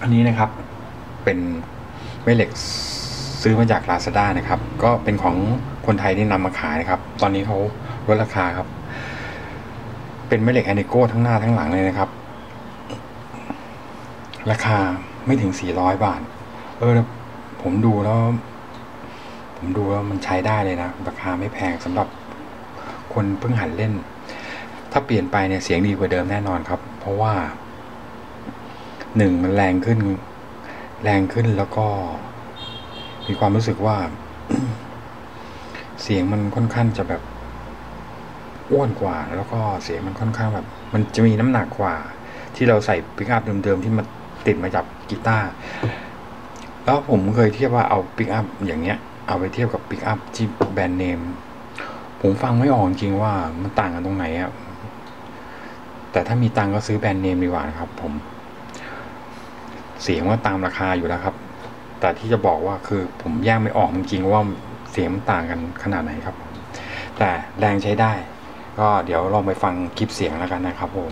อันนี้นะครับเป็นแม่เหล็กซื้อมาจาก Lazada นะครับก็เป็นของคนไทยที่นำมาขายนะครับตอนนี้เขาลดราคาครับเป็นแม่เหล็กแอนิโก้ทั้งหน้าทั้งหลังเลยนะครับราคาไม่ถึง400 บาทผมดูแล้วมันใช้ได้เลยนะราคาไม่แพงสำหรับคนเพิ่งหัดเล่นถ้าเปลี่ยนไปเนี่ยเสียงดีกว่าเดิมแน่นอนครับเพราะว่ามันแรงขึ้นแล้วก็มีความรู้สึกว่า เสียงมันค่อนข้างจะแบบอ้วนกว่าแล้วก็เสียงมันค่อนข้างแบบมันจะมีน้ำหนักกว่าที่เราใส่ปิกอัพเดิมๆที่มันติดมาจากกีตาร์แล้วผมเคยเทียบว่าเอาปิกอัพอย่างเงี้ยเอาไปเทียบกับปิกอัพที่แบรนด์เนมผมฟังไม่ออกจริงว่ามันต่างกันตรงไหนอะแต่ถ้ามีตังก็ซื้อแบรนด์เนมดีกว่านะครับผมเสียงว่าตามราคาอยู่แล้วครับแต่ที่จะบอกว่าคือผมแยกไม่ออกจริงๆว่าเสียงมันต่างกันขนาดไหนครับแต่แรงใช้ได้ก็เดี๋ยวลองไปฟังคลิปเสียงแล้วกันนะครับผม